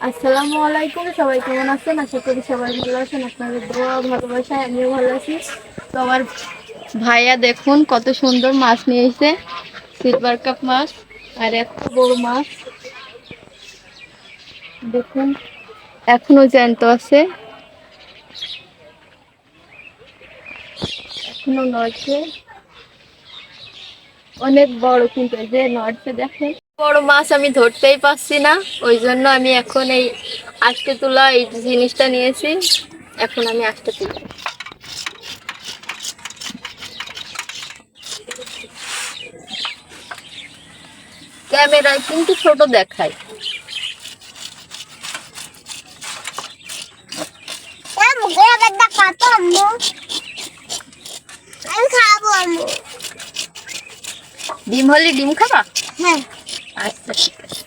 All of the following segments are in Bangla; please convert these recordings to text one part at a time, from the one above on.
আসসালামু আলাইকুম, সবাই কেমন আছেন? আশা করি সবাই ভালো আছেন। আপনাদের দোয়া ভালোবাসায় আমিও ভালো আছি। তো আমার ভাইয়া দেখুন কত সুন্দর মাছ নিয়ে এসেছে, সিলভার কাপ মাছ। আর এত বড় মাছ দেখুন, এখনো জ্যান্ত আছে, এখনো নড়ছে। অনেক বড়, কিন্তু এই যে নড়ছে দেখেন। বড় মাছ আমি ধরতেই পারছি না, ওই জন্য আমি এখন এই আজকে তোলা এই জিনিসটা নিয়েছি। এখন আমি আজকে তুলি। ক্যামেরায় কিন্তু ছোট দেখায়। ডিম হলে ডিম খাবা? হ্যাঁ। আচ্ছা ঠিক আছে।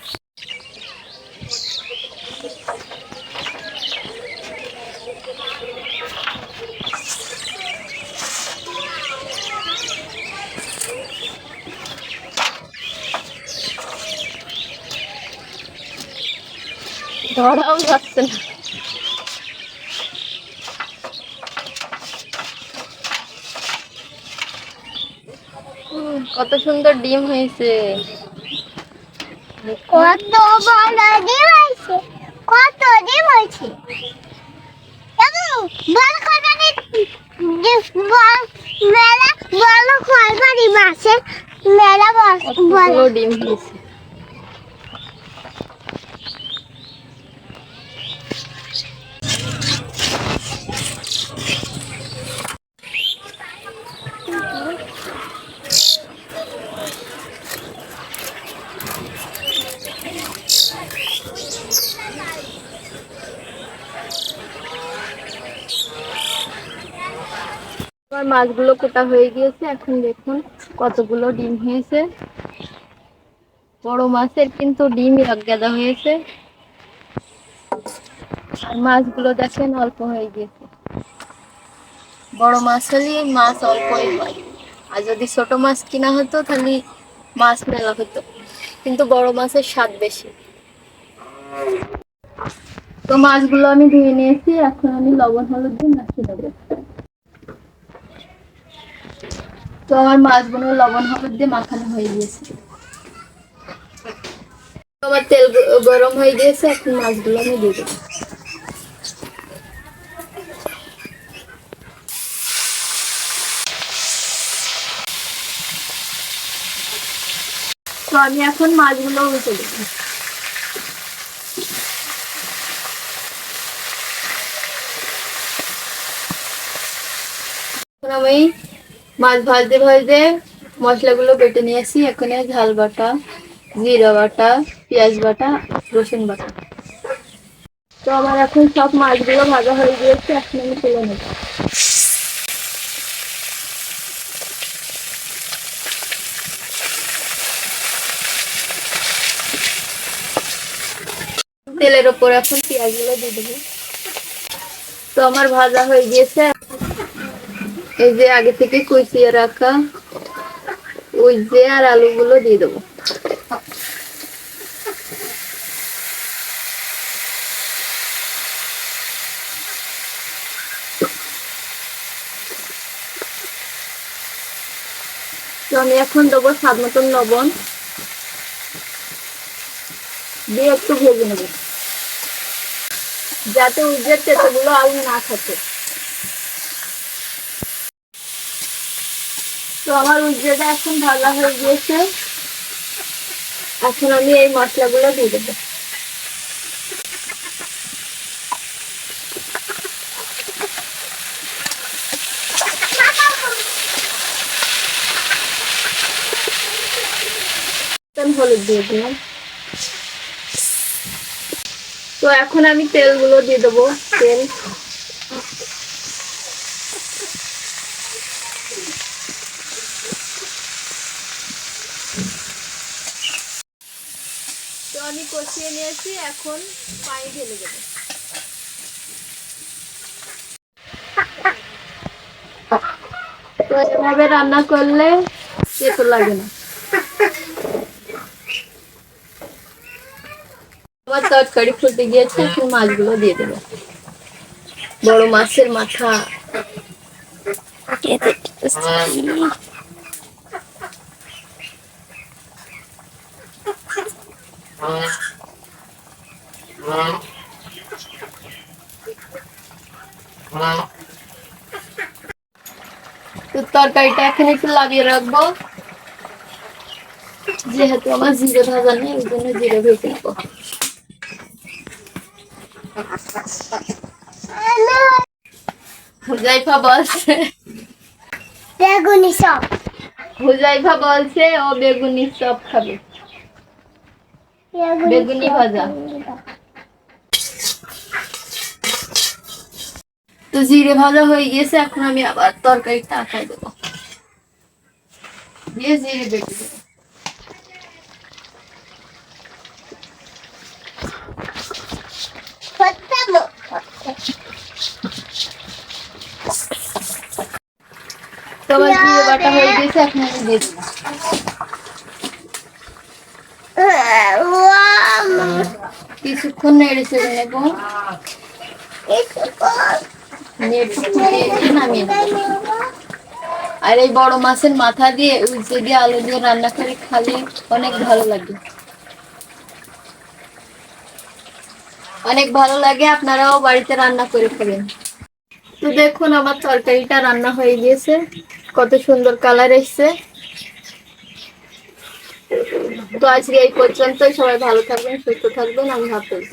ধরাও যাচ্ছে না। কত সুন্দর ডিম হয়েছে। কত বড় ডিম হয়েছে, কত ডিম হয়েছে। মেলা বড় খয়বাড়ি মাছের মেলা বড় ডিম হয়েছে। আমার মাছগুলো কোটা হয়ে গিয়েছে। এখন দেখুন কতগুলো ডিম হয়েছে। বড় মাছের কিন্তু ডিমই অজ্ঞাদা হয়েছে, আর মাছগুলো দেখেন অল্প হয়ে গিয়েছে। বড় মাছ হলে মাছ অল্পই হয়, আর যদি ছোট মাছ কিনা হতো তাহলে মাছ মেলা হতো, কিন্তু বড় মাছের স্বাদ বেশি। তো মাছগুলো আমি ধুয়ে নিয়েছি, এখন আমি লবণ হলুদ দিয়ে মাখিয়ে দেবো। তো আমার মাছগুলো লবণ হলুদ দিয়ে মাখানো হয়ে গিয়েছে। আমার তেল গরম হয়ে গিয়েছে, এখন মাছগুলো আমি দিয়ে দেবো। তো আমি এখন মাছগুলো উল্টে দেবো। এখন আমি মাছ ভাজতে ভাজতে মশলাগুলো বেটে নিয়েছি। এখানে ঝাল বাটা, জিরা বাটা, পেঁয়াজ বাটা, রসুন বাটা। তো আমার এখন সব মাছগুলো ভাজা হয়ে গিয়েছে, এখন আমি তুলে নেব। তেলের ওপর এখন পেঁয়াজগুলো দিয়ে দেবো। তো আমার ভাজা হয়ে গিয়েছে। এই যে আগে থেকে কুচিয়ে রাখা উচ্ছে আর আলুগুলো দিয়ে দেবো। তো আমি এখন দেবো স্বাদ মতন লবণ দিয়ে একটু ভেজে নেব, যাতে উচ্ছের তেঁতোগুলো আলু না থাকে। তো আমার উচ্ছেটা এখন ভাজা হয়ে গিয়েছে। এখন আমি এই মশলাগুলো দিয়ে দেবো। হলুদ দিয়ে দিলাম। তো এখন আমি তেলগুলো দিয়ে দেবো। তেল তো আমি কষিয়ে নিয়েছি, এখন পানি ঢেলে দেবো। তো এভাবে রান্না করলে তেতো লাগে না। আমার তরকারি ফুটে গিয়েছে, এখন মাছগুলো দিয়ে দেবো। বড় মাছের মাথা দিয়ে দিচ্ছি। তো তরকারিটা এখন একটু লাগিয়ে রাখবো, যেহেতু আমার জিরে ভাজা নেই ওই জন্য জিরে ভেজে নেবো। হুজাইফা বলছে বেগুনি চপ। হুজাইফা বলছে ও বেগুনি চপ খাবে, বেগুনি ভাজা। তো জিরে ভাজা হয়ে গিয়েছে, এখন আমি আবার তরকারিটা আঁকাই দেবো, দিয়ে জিরে বেটে দেবো। তো আমার জিরে বাটা হয়ে গেছে, এখন আমি দিয়ে দেবো। কিছুক্ষণ নেড়ে চেড়ে নেবো, নেড়ে ফুটিয়ে দিয়ে নামিয়ে নেবো। আর এই বড় মাছের মাথা দিয়ে উচ্ছে দিয়ে আলু দিয়ে রান্না করে খালে অনেক ভালো লাগে, অনেক ভালো লাগে। আপনারাও বাড়িতে রান্না করে খাবেন। তো দেখুন আমার তরকারিটা রান্না হয়ে গিয়েছে, কত সুন্দর কালার এসছে। তো আজকে এই পর্যন্তই, সবাই ভালো থাকবেন, সুস্থ থাকবেন, আমি হাফেজ।